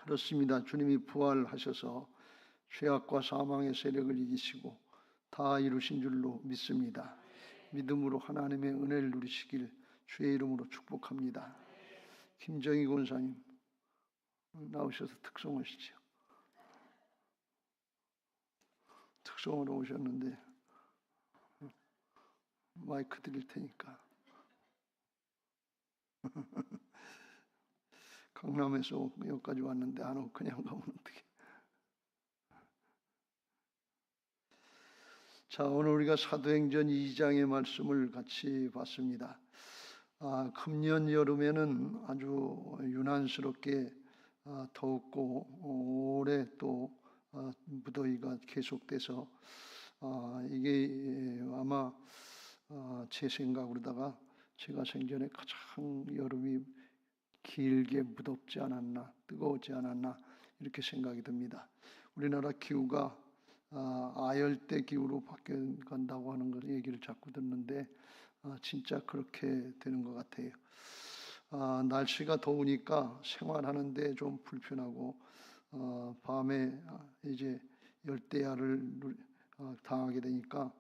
그렇습니다. 주님이 부활하셔서 죄악과 사망의 세력을 이기시고 다 이루신 줄로 믿습니다. 믿음으로 하나님의 은혜를 누리시길 주의 이름으로 축복합니다. 김정희 권사님 나오셔서 특송하시죠. 특송으로 오셨는데 마이크 드릴 테니까. 강남에서 여기까지 왔는데 안 오고 그냥 가면 어떡해. 자, 오늘 우리가 사도행전 2장의 말씀을 같이 봤습니다. 금년 여름에는 아주 유난스럽게 더웠고 올해 또 무더위가 계속돼서 이게 아마 제 생각으로다가 제가 생전에 가장 여름이 길게 무덥지 않았나, 뜨거웠지 않았나 이렇게 생각이 듭니다. 우리나라 기후가 아열대 기후로 바뀌어간다고 하는 걸 얘기를 자꾸 듣는데 진짜 그렇게 되는 것 같아요. 날씨가 더우니까 생활하는데 좀 불편하고 밤에 이제 열대야를 당하게 되니까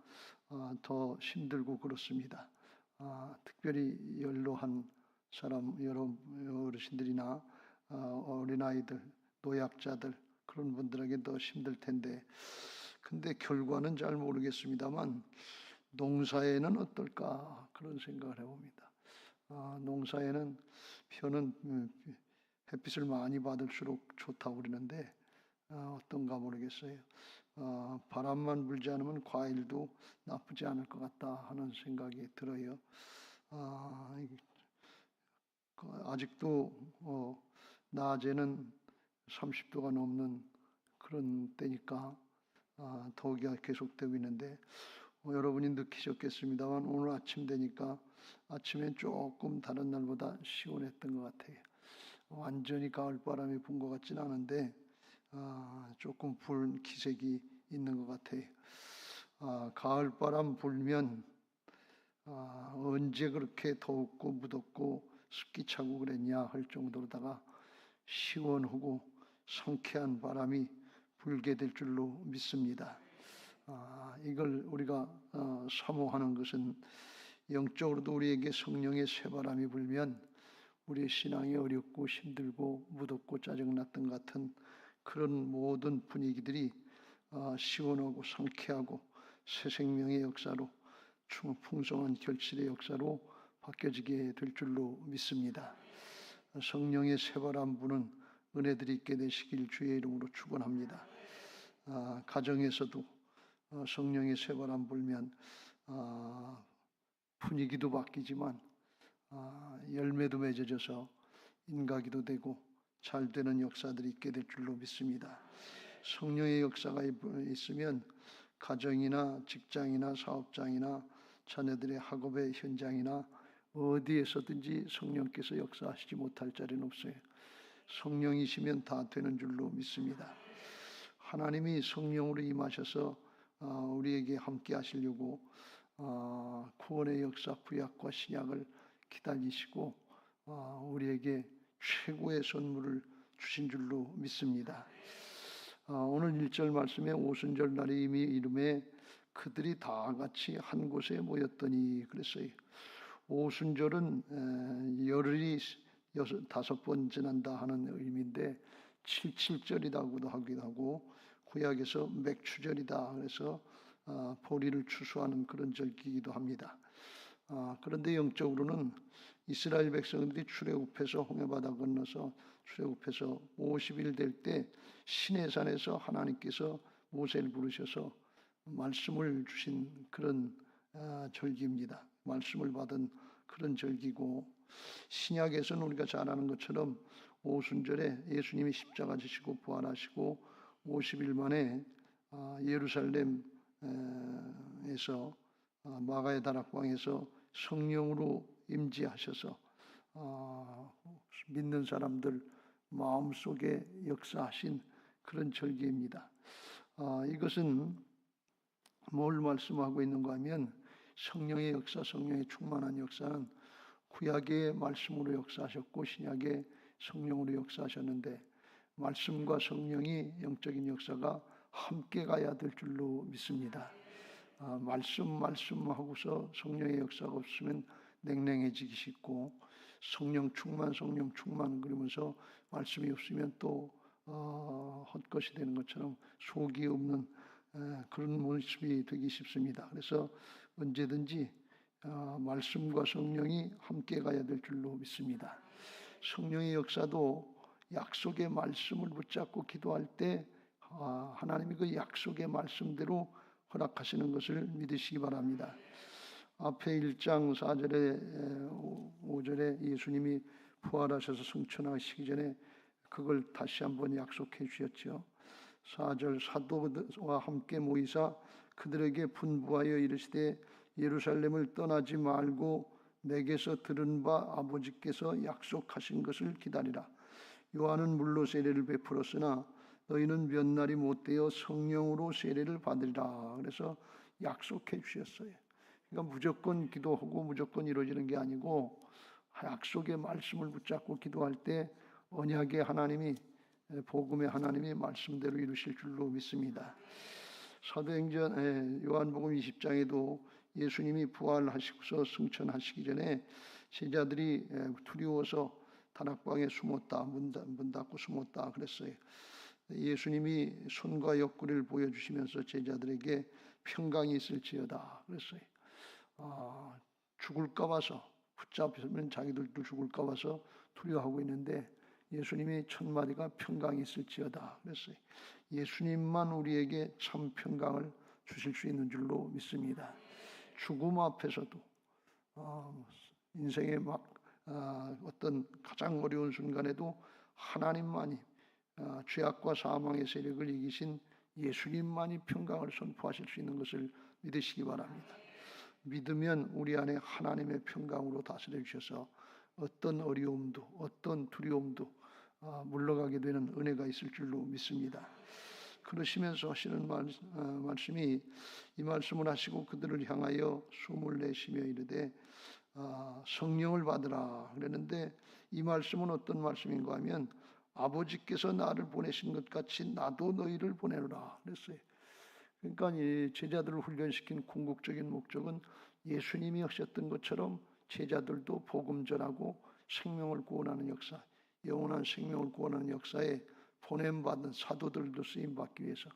더 힘들고 그렇습니다. 특별히 연로한 사람, 여러 어르신들이나 어린아이들, 노약자들 그런 분들에게 더 힘들 텐데, 근데 결과는 잘 모르겠습니다만 농사에는 어떨까 그런 생각을 해봅니다. 농사에는 벼는 햇빛을 많이 받을수록 좋다고 그러는데 어떤가 모르겠어요. 바람만 불지 않으면 과일도 나쁘지 않을 것 같다 하는 생각이 들어요. 아직도 낮에는 30도가 넘는 그런 때니까 더위가 계속되고 있는데 여러분이 느끼셨겠습니다만 오늘 아침 되니까 아침엔 조금 다른 날보다 시원했던 것 같아요. 완전히 가을바람이 분 것 같지는 않은데 조금 불 기색이 있는 것 같아요. 가을바람 불면 언제 그렇게 더웠고 무덥고 습기 차고 그랬냐 할 정도로다가 시원하고 상쾌한 바람이 불게 될 줄로 믿습니다. 이걸 우리가 사모하는 것은 영적으로도 우리에게 성령의 새바람이 불면 우리의 신앙이 어렵고 힘들고 무덥고 짜증났던 같은 그런 모든 분위기들이 시원하고 상쾌하고 새 생명의 역사로 풍성한 결실의 역사로 바뀌어지게 될 줄로 믿습니다. 성령의 새바람 부는 은혜들이 있게 되시길 주의 이름으로 축원합니다. 가정에서도 성령의 새바람 불면 분위기도 바뀌지만 열매도 맺어져서 인가기도 되고 잘 되는 역사들이 있게 될 줄로 믿습니다. 성령의 역사가 있으면 가정이나 직장이나 사업장이나 자녀들의 학업의 현장이나 어디에서든지 성령께서 역사하시지 못할 자리는 없어요. 성령이시면 다 되는 줄로 믿습니다. 하나님이 성령으로 임하셔서 우리에게 함께 하시려고 구원의 역사 구약과 신약을 기다리시고 우리에게 최고의 선물을 주신 줄로 믿습니다. 오늘 1절 말씀에 오순절 날이 이미 이름에 그들이 다 같이 한 곳에 모였더니 그랬어요. 오순절은 열흘이 5번 지난다 하는 의미인데 77절이라고도 하기도 하고 구약에서 맥추절이다 그래서 보리를 추수하는 그런 절기이기도 합니다. 그런데 영적으로는 이스라엘 백성들이 출애굽해서 홍해바다 건너서 출애굽해서 50일 될 때 시내산에서 하나님께서 모세를 부르셔서 말씀을 주신 그런 절기입니다. 말씀을 받은 그런 절기고 신약에서는 우리가 잘 아는 것처럼 오순절에 예수님이 십자가 지시고 부활하시고 50일 만에 예루살렘에서 마가의 다락방에서 성령으로 임재하셔서 믿는 사람들 마음속에 역사하신 그런 절기입니다. 이것은 뭘 말씀하고 있는가 하면 성령의 역사, 성령의 충만한 역사는 구약의 말씀으로 역사하셨고 신약의 성령으로 역사하셨는데 말씀과 성령이 영적인 역사가 함께 가야 될 줄로 믿습니다. 말씀 하고서 성령의 역사가 없으면 냉랭해지기 쉽고, 성령 충만 그러면서 말씀이 없으면 또 헛것이 되는 것처럼 속이 없는 그런 모습이 되기 쉽습니다. 그래서 언제든지 말씀과 성령이 함께 가야 될 줄로 믿습니다. 성령의 역사도 약속의 말씀을 붙잡고 기도할 때 하나님이 그 약속의 말씀대로 허락하시는 것을 믿으시기 바랍니다. 앞에 1장 4절에 5절에 예수님이 부활하셔서 승천하시기 전에 그걸 다시 한번 약속해 주셨죠. 4절 사도와 함께 모이사 그들에게 분부하여 이르시되 예루살렘을 떠나지 말고 내게서 들은 바 아버지께서 약속하신 것을 기다리라. 요한은 물로 세례를 베풀었으나 너희는 몇 날이 못되어 성령으로 세례를 받으리라. 그래서 약속해 주셨어요. 그러니까 무조건 기도하고 무조건 이루어지는 게 아니고 약속의 말씀을 붙잡고 기도할 때 언약의 하나님이, 복음의 하나님이 말씀대로 이루실 줄로 믿습니다. 사도행전 요한복음 20장에도 예수님이 부활하시고서 승천하시기 전에 제자들이 두려워서 다락방에 숨었다, 문 닫고 숨었다 그랬어요. 예수님이 손과 옆구리를 보여주시면서 제자들에게 평강이 있을지어다 그랬어요. 죽을까 봐서, 붙잡히면 자기들도 죽을까 봐서 두려워하고 있는데 예수님이 첫 마디가 평강이 있을지어다 그랬어요. 예수님만 우리에게 참 평강을 주실 수 있는 줄로 믿습니다. 죽음 앞에서도 인생의 어떤 가장 어려운 순간에도 하나님만이, 죄악과 사망의 세력을 이기신 예수님만이 평강을 선포하실 수 있는 것을 믿으시기 바랍니다. 믿으면 우리 안에 하나님의 평강으로 다스려 주셔서 어떤 어려움도 어떤 두려움도 물러가게 되는 은혜가 있을 줄로 믿습니다. 그러시면서 하시는 말씀이, 이 말씀을 하시고 그들을 향하여 숨을 내쉬며 이르되 성령을 받으라 그랬는데, 이 말씀은 어떤 말씀인가 하면 아버지께서 나를 보내신 것 같이 나도 너희를 보내노라 그랬어요. 그러니까 이 제자들을 훈련시킨 궁극적인 목적은 예수님이 하셨던 것처럼 제자들도 복음 전하고 생명을 구원하는 역사, 영원한 생명을 구원하는 역사에 보냄받은 사도들도 쓰임받기 위해서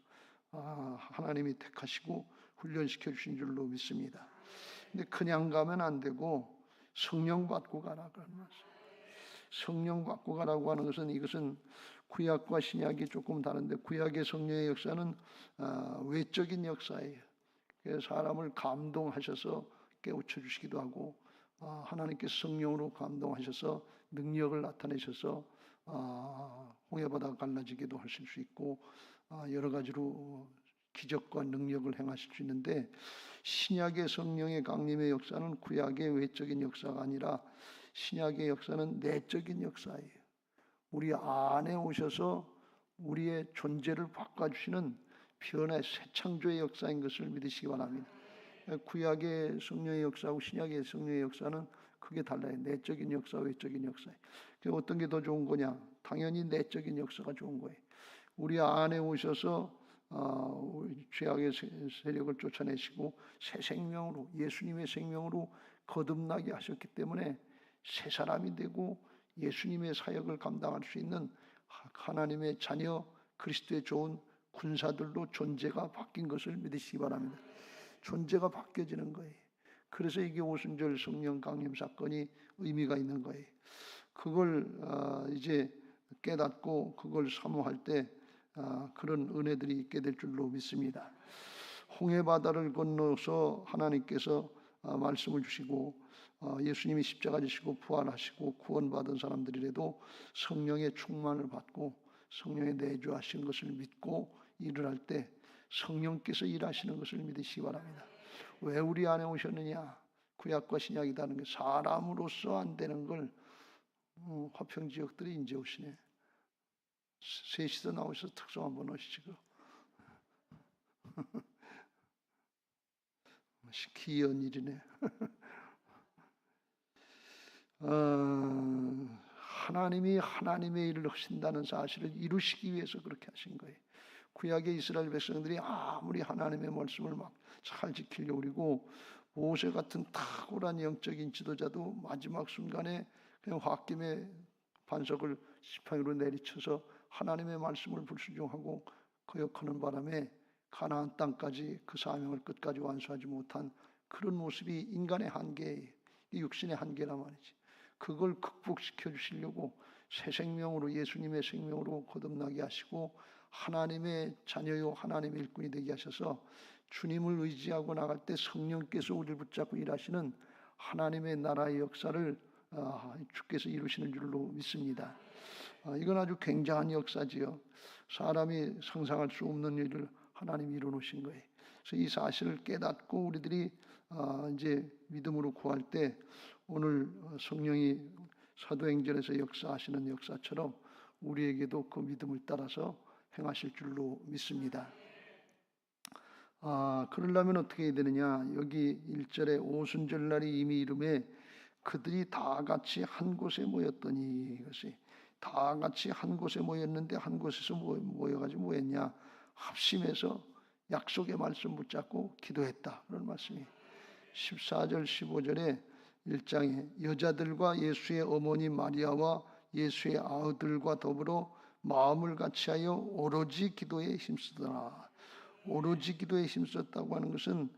하나님이 택하시고 훈련시켜 주신 줄로 믿습니다. 근데 그냥 가면 안 되고 성령 받고 가라 그런 말씀. 성령 받고 가라고 하는 것은, 이것은 구약과 신약이 조금 다른데, 구약의 성령의 역사는 외적인 역사예요. 그래서 사람을 감동하셔서 깨우쳐 주시기도 하고, 하나님께서 성령으로 감동하셔서 능력을 나타내셔서 홍해바다가 갈라지기도 하실 수 있고, 여러 가지로 기적과 능력을 행하실 수 있는데, 신약의 성령의 강림의 역사는 구약의 외적인 역사가 아니라 신약의 역사는 내적인 역사예요. 우리 안에 오셔서 우리의 존재를 바꿔주시는 변화의 새 창조의 역사인 것을 믿으시기 바랍니다. 구약의 성령의 역사하고 신약의 성령의 역사는 크게 달라요. 내적인 역사, 외적인 역사. 어떤 게 더 좋은 거냐? 당연히 내적인 역사가 좋은 거예요. 우리 안에 오셔서 죄악의 세력을 쫓아내시고 새 생명으로, 예수님의 생명으로 거듭나게 하셨기 때문에 새 사람이 되고 예수님의 사역을 감당할 수 있는 하나님의 자녀, 그리스도의 좋은 군사들로 존재가 바뀐 것을 믿으시기 바랍니다. 존재가 바뀌어지는 거예요. 그래서 이게 오순절 성령 강림 사건이 의미가 있는 거예요. 그걸 이제 깨닫고 그걸 사모할 때 그런 은혜들이 있게 될 줄로 믿습니다. 홍해바다를 건너서 하나님께서 말씀을 주시고 예수님이 십자가 지시고 부활하시고 구원받은 사람들이라도 성령의 충만을 받고 성령의 내주하신 것을 믿고 일을 할 때 성령께서 일하시는 것을 믿으시기 바랍니다. 왜 우리 안에 오셨느냐? 구약과 신약이 다른 게, 사람으로서 안 되는 걸 화평지역들이 이제 오시네. 셋이서 나오셔서 특성 한번 하시죠. 기이한 일이네. 하나님이 하나님의 일을 하신다는 사실을 이루시기 위해서 그렇게 하신 거예요. 구약의 이스라엘 백성들이 아무리 하나님의 말씀을 막 잘 지키려고 그러고 모세 같은 탁월한 영적인 지도자도 마지막 순간에 그냥 홧김에 반석을 지팡이로 내리쳐서 하나님의 말씀을 불순종하고 거역하는 바람에 가나안 땅까지 그 사명을 끝까지 완수하지 못한 그런 모습이 인간의 한계예요. 육신의 한계란 말이지. 그걸 극복시켜 주시려고 새 생명으로 예수님의 생명으로 거듭나게 하시고 하나님의 자녀요 하나님의 일꾼이 되게 하셔서 주님을 의지하고 나갈 때 성령께서 우리를 붙잡고 일하시는 하나님의 나라의 역사를 주께서 이루시는 줄로 믿습니다. 이건 아주 굉장한 역사지요. 사람이 상상할 수 없는 일을 하나님이 이루어놓으신 거예요. 그래서 이 사실을 깨닫고 우리들이 이제 믿음으로 구할 때 오늘 성령이 사도행전에서 역사하시는 역사처럼 우리에게도 그 믿음을 따라서 행하실 줄로 믿습니다. 그러려면 어떻게 해야 되느냐? 여기 1절에 오순절날이 이미 이름에 그들이 다 같이 한 곳에 모였더니, 이것이 다 같이 한 곳에 모였는데 한 곳에서 모여가지고 뭐했냐? 합심해서 약속의 말씀 붙잡고 기도했다. 그런 말씀이 14절 15절에 1장에 여자들과 예수의 어머니 마리아와 예수의 아우들과 더불어 마음을 같이하여 오로지 기도에 힘쓰더라. 오로지 기도에 힘썼다고 하는 것은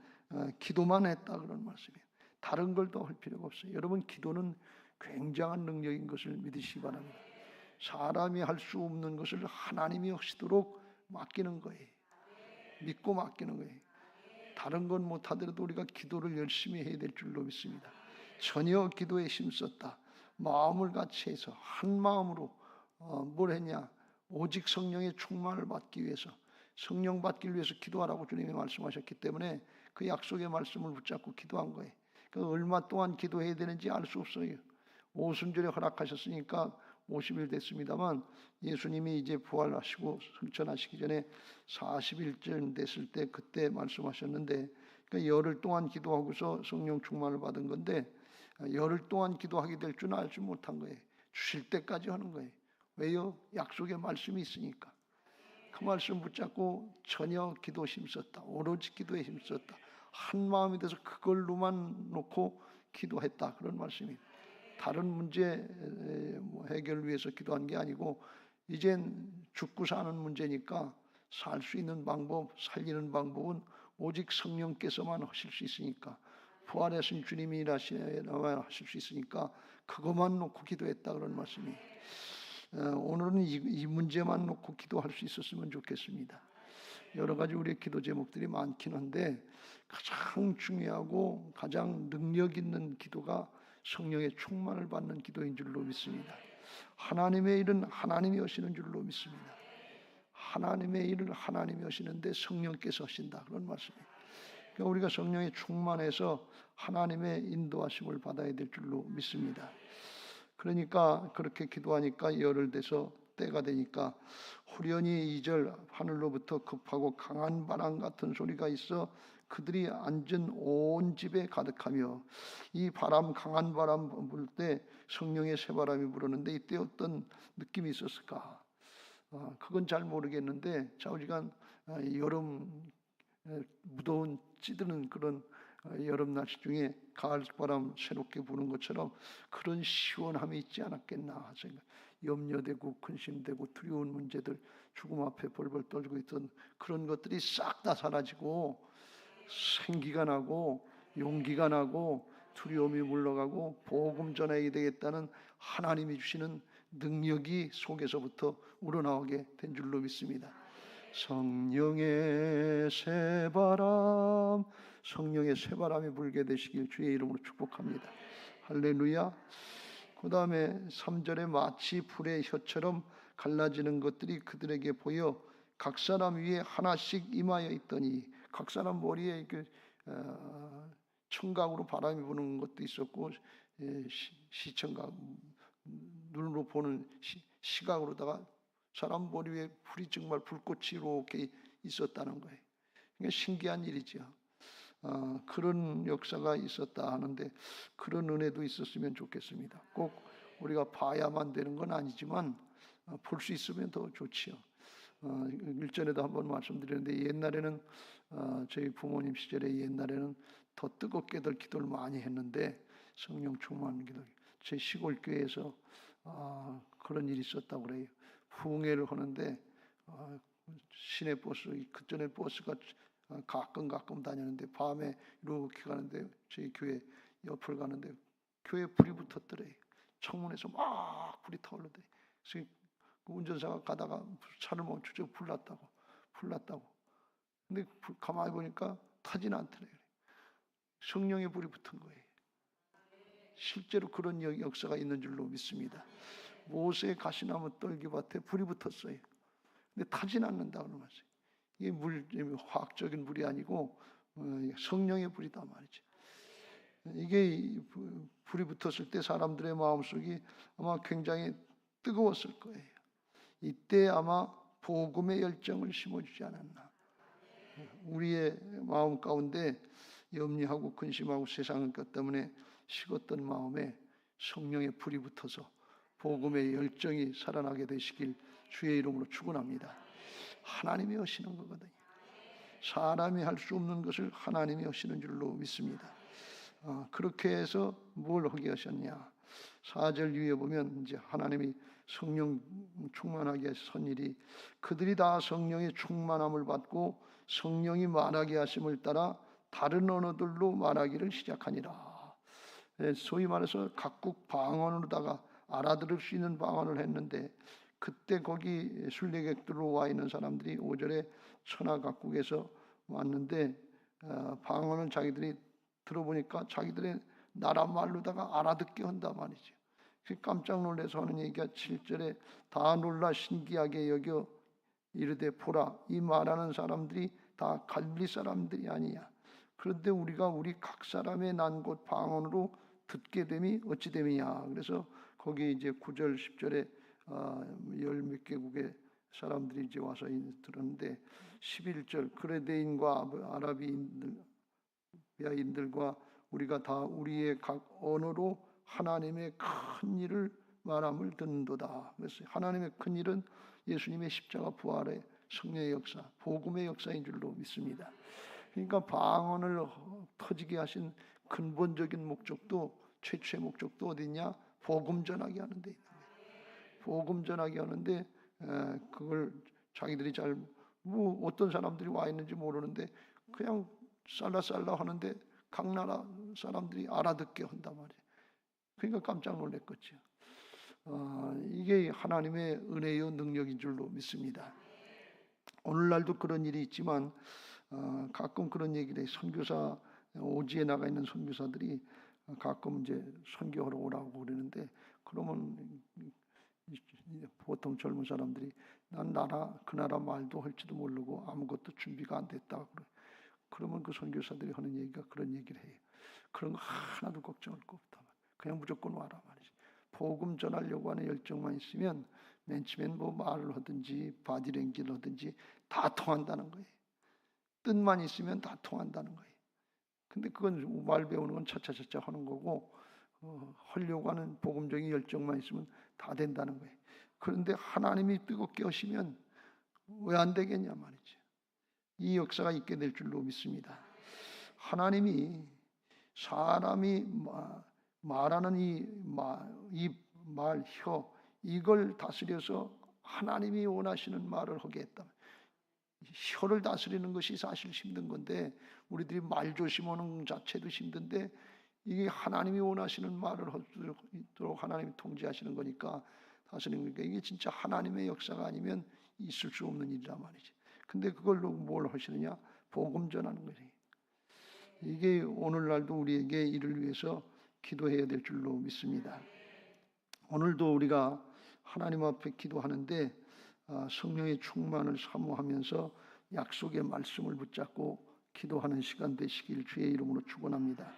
기도만 했다 그런 말씀이에요. 다른 걸 더 할 필요가 없어요. 여러분 기도는 굉장한 능력인 것을 믿으시기 바랍니다. 사람이 할 수 없는 것을 하나님이 하시도록 맡기는 거예요. 믿고 맡기는 거예요. 다른 건 못하더라도 우리가 기도를 열심히 해야 될 줄로 믿습니다. 전혀 기도에 힘썼다. 마음을 같이 해서 한 마음으로 뭘 했냐? 오직 성령의 충만을 받기 위해서 성령 받기 위해서 기도하라고 주님이 말씀하셨기 때문에 그 약속의 말씀을 붙잡고 기도한 거예요. 그 얼마 동안 기도해야 되는지 알 수 없어요. 오순절에 허락하셨으니까 50일 됐습니다만 예수님이 이제 부활하시고 승천하시기 전에 40일쯤 됐을 때 그때 말씀하셨는데 그러니까 열흘 동안 기도하고서 성령 충만을 받은 건데 열흘 동안 기도하게 될 줄은 알지 못한 거예요. 주실 때까지 하는 거예요. 왜요? 약속의 말씀이 있으니까. 그 말씀 붙잡고 전혀 기도 힘썼다. 오로지 기도에 힘썼다. 한 마음이 돼서 그걸로만 놓고 기도했다. 그런 말씀입니다. 다른 문제 해결을 위해서 기도한 게 아니고 이젠 죽고 사는 문제니까 살 수 있는 방법, 살리는 방법은 오직 성령께서만 하실 수 있으니까 부활하신 주님이 일하셔야만 하실 수 있으니까 그것만 놓고 기도했다. 그런 말씀이 오늘은 이 문제만 놓고 기도할 수 있었으면 좋겠습니다. 여러 가지 우리의 기도 제목들이 많긴 한데 가장 중요하고 가장 능력 있는 기도가 성령의 충만을 받는 기도인 줄로 믿습니다. 하나님의 일은 하나님이 하시는 줄로 믿습니다. 하나님의 일을 하나님이 하시는데 성령께서 하신다. 그런 말씀이에요. 그러니까 우리가 성령에 충만해서 하나님의 인도하심을 받아야 될 줄로 믿습니다. 그러니까 그렇게 기도하니까 열흘 돼서 때가 되니까 후련히 2절 하늘로부터 급하고 강한 바람 같은 소리가 있어 그들이 앉은 온 집에 가득하며 이 바람 강한 바람 불 때 성령의 새바람이 불었는데 이때 어떤 느낌이 있었을까? 그건 잘 모르겠는데 좌우지간 여름 무더운 찌드는 그런 여름 날씨 중에 가을바람 새롭게 부는 것처럼 그런 시원함이 있지 않았겠나 생각. 염려되고 근심되고 두려운 문제들 죽음 앞에 벌벌 떨고 있던 그런 것들이 싹 다 사라지고 생기가 나고 용기가 나고 두려움이 물러가고 복음 전해야 되겠다는 하나님이 주시는 능력이 속에서부터 우러나오게 된 줄로 믿습니다. 성령의 새바람, 성령의 새바람이 불게 되시길 주의 이름으로 축복합니다. 할렐루야. 그 다음에 3절에 마치 불의 혀처럼 갈라지는 것들이 그들에게 보여 각 사람 위에 하나씩 임하여 있더니 각 사람 머리에 청각으로 바람이 부는 것도 있었고 시청각 눈으로 보는 시각으로다가 사람 머리 위에 불이 정말 불꽃이 이렇게 있었다는 거예요. 그러니까 신기한 일이죠. 그런 역사가 있었다 하는데 그런 은혜도 있었으면 좋겠습니다. 꼭 우리가 봐야만 되는 건 아니지만 볼 수 있으면 더 좋지요. 일전에도 한번 말씀드렸는데 옛날에는 저희 부모님 시절에 옛날에는 더 뜨겁게들 기도를 많이 했는데 성령 충만 기도. 제 시골 교회에서 그런 일이 있었다고 그래요. 부흥회를 하는데 시내 버스, 그전에 버스가 가끔 다녔는데 밤에 이렇게 가는데 저희 교회 옆을 가는데 교회 불이 붙었더래요. 창문에서 막 불이 타오르더래요. 그래서 그 운전사가 가다가 차를 멈추죠. 불났다고. 근데 가만히 보니까 타진 않더래요. 성령의 불이 붙은 거예요. 실제로 그런 역사가 있는 줄로 믿습니다. 모세의 가시나무 떨기밭에 불이 붙었어요. 근데 타진 않는다고 말했어요. 이게 화학적인 불이 아니고 성령의 불이다 말이죠. 이게 불이 붙었을 때 사람들의 마음속이 아마 굉장히 뜨거웠을 거예요. 이때 아마 복음의 열정을 심어주지 않았나. 우리의 마음 가운데 염려하고 근심하고 세상의 것 때문에 식었던 마음에 성령의 불이 붙어서 복음의 열정이 살아나게 되시길 주의 이름으로 축원합니다. 하나님이 하시는 거거든요. 사람이 할 수 없는 것을 하나님이 하시는 줄로 믿습니다. 그렇게 해서 뭘 하게 하셨냐? 4절 위에 보면 이제 하나님이 성령 충만하게 하신 일이 그들이 다 성령의 충만함을 받고 성령이 말하게 하심을 따라 다른 언어들로 말하기를 시작하니라. 소위 말해서 각국 방언으로다가 알아들을 수 있는 방언을 했는데 그때 거기 순례객들로 와 있는 사람들이 5절에 천하 각국에서 왔는데 방언을 자기들이 들어보니까 자기들의 나라 말로다가 알아듣게 한단 말이죠. 깜짝 놀라서 하는 얘기가 7절에 다 놀라 신기하게 여겨 이르되 보라 이 말하는 사람들이 다 갈릴리 사람들이 아니냐. 그런데 우리가 우리 각 사람의 난 곳 방언으로 듣게 됨이 어찌 됨이냐. 그래서 거기 이제 9절 10절에 열 몇 개국의 사람들이 이제 와서 들었는데 11절 그레데인과 아라비인들과 우리가 다 우리의 각 언어로 하나님의 큰 일을 말함을 듣는도다. 그래서 하나님의 큰 일은 예수님의 십자가 부활의 성령의 역사, 복음의 역사인 줄로 믿습니다. 그러니까 방언을 터지게 하신 근본적인 목적도 최초의 목적도 어디냐? 복음 전하게 하는 데 있는 거예요. 복음 전하게 하는데 그걸 자기들이 뭐 어떤 사람들이 와 있는지 모르는데 그냥 살라살라 하는데 각 나라 사람들이 알아듣게 한단 말이에요. 그러니까 깜짝 놀랐겠죠. 이게 하나님의 은혜요 능력인 줄로 믿습니다. 오늘날도 그런 일이 있지만 가끔 그런 얘기를 해요. 선교사 오지에 나가 있는 선교사들이 가끔 이제 선교하러 오라고 그러는데 그러면 보통 젊은 사람들이 난 그 나라 말도 할지도 모르고 아무것도 준비가 안 됐다 그래. 그러면 그 선교사들이 하는 얘기가 그런 얘기를 해요. 그런 거 하나도 걱정할 거 없다. 그냥 무조건 와라 말이지. 복음 전하려고 하는 열정만 있으면 맨 처음엔 뭐 말을 하든지 바디랭귀를 하든지 다 통한다는 거예요. 뜻만 있으면 다 통한다는 거예요. 근데 그건 말 배우는 건 차차차차 하는 거고 하려고 하는 복음적인 열정만 있으면 다 된다는 거예요. 그런데 하나님이 뜨겁게 하시면 왜 안 되겠냐 말이죠. 이 역사가 있게 될 줄로 믿습니다. 하나님이 사람이 말하는 이 말, 혀 이걸 다스려서 하나님이 원하시는 말을 하게 했다. 혀를 다스리는 것이 사실 힘든 건데 우리들이 말 조심하는 자체도 힘든데 이게 하나님이 원하시는 말을 할 수 있도록 하나님이 통제하시는 거니까 다스리는 거니까 이게 진짜 하나님의 역사가 아니면 있을 수 없는 일이란 말이지. 근데 그걸로 뭘 하시느냐? 복음 전하는 거지. 이게 오늘날도 우리에게 이를 위해서 기도해야 될 줄로 믿습니다. 오늘도 우리가 하나님 앞에 기도하는데 성령의 충만을 사모하면서 약속의 말씀을 붙잡고 기도하는 시간 되시길 주의 이름으로 축원합니다.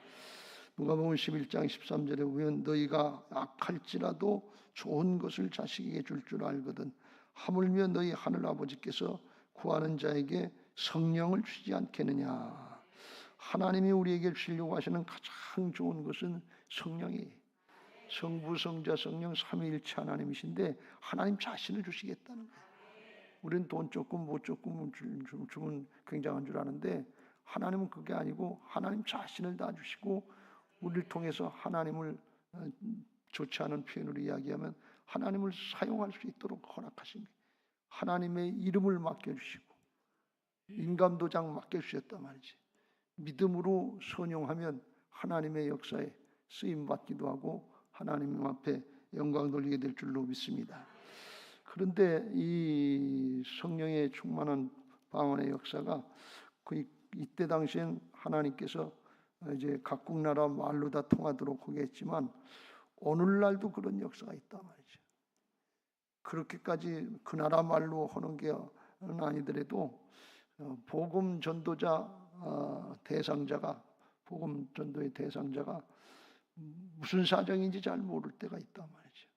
누가복음 11장 13절에 보면 너희가 악할지라도 좋은 것을 자식에게 줄 줄 알거든 하물며 너희 하늘 아버지께서 구하는 자에게 성령을 주지 않겠느냐. 하나님이 우리에게 주려고 하시는 가장 좋은 것은 성령이에요. 성부, 성자, 성령 삼위일체 하나님이신데 하나님 자신을 주시겠다는 거예요. 우리는 돈 조금 못 조금 주면 굉장한 줄 아는데 하나님은 그게 아니고 하나님 자신을 다 주시고 우리를 통해서 하나님을 좋지 않은 표현으로 이야기하면 하나님을 사용할 수 있도록 허락하신 거예요. 하나님의 이름을 맡겨주시고 인감도장 맡겨주셨단 말이지. 믿음으로 순종하면 하나님의 역사에 쓰임받기도 하고 하나님 앞에 영광 돌리게 될 줄로 믿습니다. 그런데 이 성령의 충만한 방언의 역사가 이때 당시엔 하나님께서 이제 각국 나라 말로 다 통하도록 하겠지만 오늘날도 그런 역사가 있단 말이죠. 그렇게까지 그 나라 말로 하는 게 아니더라도 복음 전도자 대상자가 복음 전도의 대상자가 무슨 사정인지 잘 모를 때가 있단 말이죠.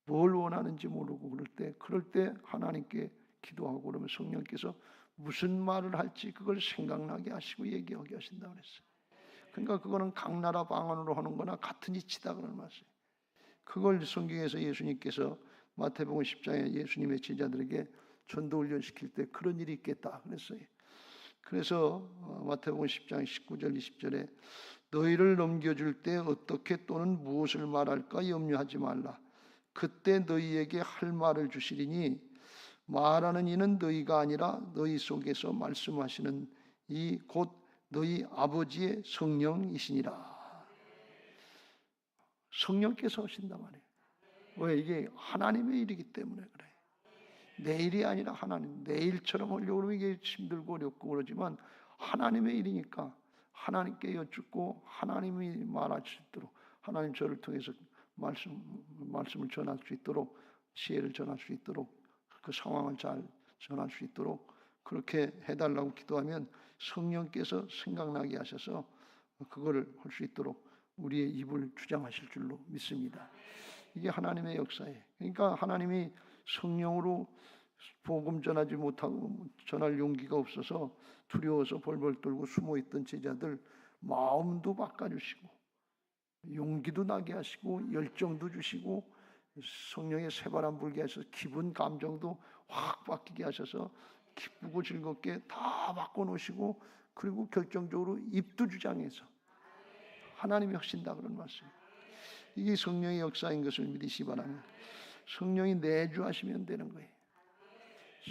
뭘 원하는지 모르고 그럴 때 하나님께 기도하고 그러면 성령께서 무슨 말을 할지 그걸 생각나게 하시고 얘기하게 하신다고 그랬어요. 그러니까 그거는 각 나라 방언으로 하는 거나 같은 이치다 그런 말이에요. 그걸 성경에서 예수님께서 마태복음 10장에 예수님의 제자들에게 전도 훈련 시킬 때 그런 일이 있겠다 그랬어요. 그래서 마태복음 10장 19절 20절에 너희를 넘겨줄 때 어떻게 또는 무엇을 말할까 염려하지 말라. 그때 너희에게 할 말을 주시리니 말하는 이는 너희가 아니라 너희 속에서 말씀하시는 이 곧 너희 아버지의 성령이시니라. 성령께서 오신단 말이에요. 왜? 이게 하나님의 일이기 때문에 그래. 내 일이 아니라 하나님. 내 일처럼 하려고 그러면 이게 힘들고 어렵고 그러지만 하나님의 일이니까 하나님께 여쭙고 하나님이 말할 수 있도록 하나님 저를 통해서 말씀을 전할 수 있도록 지혜를 전할 수 있도록 그 상황을 잘 전할 수 있도록 그렇게 해달라고 기도하면 성령께서 생각나게 하셔서 그거를 할 수 있도록 우리의 입을 주장하실 줄로 믿습니다. 이게 하나님의 역사예요. 그러니까 하나님이 성령으로 복음 전하지 못하고 전할 용기가 없어서 두려워서 벌벌 떨고 숨어있던 제자들 마음도 바꿔주시고 용기도 나게 하시고 열정도 주시고 성령의 새바람 불게 하셔서 기분 감정도 확 바뀌게 하셔서 기쁘고 즐겁게 다 바꿔놓으시고 그리고 결정적으로 입도 주장해서 하나님이 하신다 그런 말씀입니다. 이게 성령의 역사인 것을 믿으시기 바랍니다. 성령이 내주하시면 되는 거예요.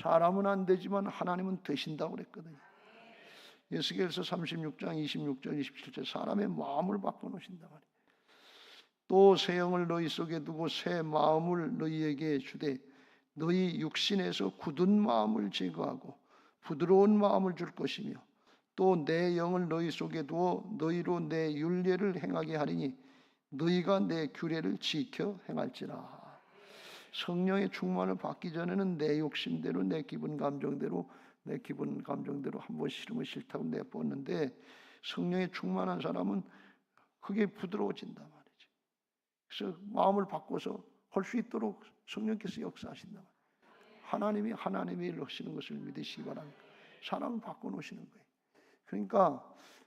사람은 안 되지만 하나님은 되신다고 그랬거든요. 에스겔서 36장 26절 27절 사람의 마음을 바꿔놓으신단 말이에요. 또 새 영을 너희 속에 두고 새 마음을 너희에게 주되 너희 육신에서 굳은 마음을 제거하고 부드러운 마음을 줄 것이며 또 내 영을 너희 속에 두어 너희로 내 율례를 행하게 하리니 너희가 내 규례를 지켜 행할지라. 성령의 충만을 받기 전에는 내 욕심대로 내 기분 감정대로 한번 싫으면 싫다고 내뻗는데 성령의 충만한 사람은 그게 부드러워진단 말이지. 그래서 마음을 바꿔서 할 수 있도록 성령께서 역사하신단 말이에요. 하나님이 하나님의 일을 하시는 것을 믿으시기 바랍니다. 사람을 바꿔놓으시는 거예요. 그러니까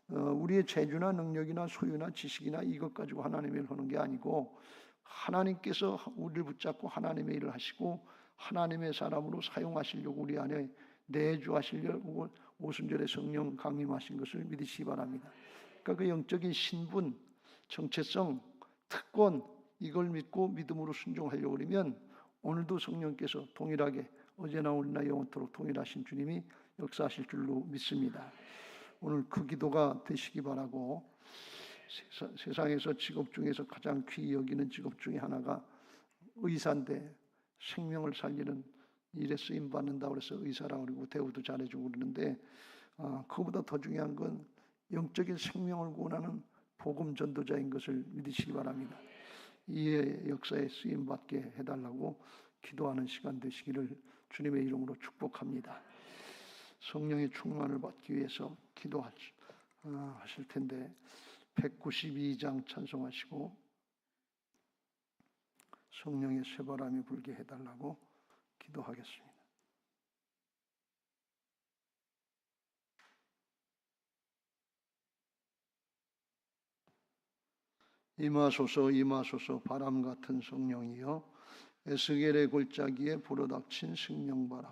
우리의 재주나 능력이나 소유나 지식이나 이것 가지고 하나님의 일을 하는 게 아니고 하나님께서 우리를 붙잡고 하나님의 일을 하시고 하나님의 사람으로 사용하시려고 우리 안에 내주하시려고 오순절에 성령 강림하신 것을 믿으시기 바랍니다. 그러니까 그 영적인 신분, 정체성, 특권 이걸 믿고 믿음으로 순종하려고 그러면 오늘도 성령께서 동일하게 어제나 오늘나 영원토록 동일하신 주님이 역사하실 줄로 믿습니다. 오늘 그 기도가 되시기 바라고 세상에서 직업 중에서 가장 귀히 여기는 직업 중에 하나가 의사인데 생명을 살리는 일에 쓰임 받는다고 해서 의사라고 그러고 대우도 잘해주고 그러는데 그보다 더 중요한 건 영적인 생명을 구원하는 복음 전도자인 것을 믿으시기 바랍니다. 이의 역사에 쓰임 받게 해달라고 기도하는 시간 되시기를 주님의 이름으로 축복합니다. 성령의 충만을 받기 위해서 기도하실 텐데 192장 찬송하시고 성령의 쇠바람이 불게 해달라고 기도하겠습니다. 임하소서 임하소서 바람 같은 성령이여 에스겔의 골짜기에 불어닥친 생명바람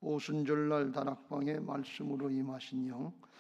오순절날 다락방에 말씀으로 임하신 영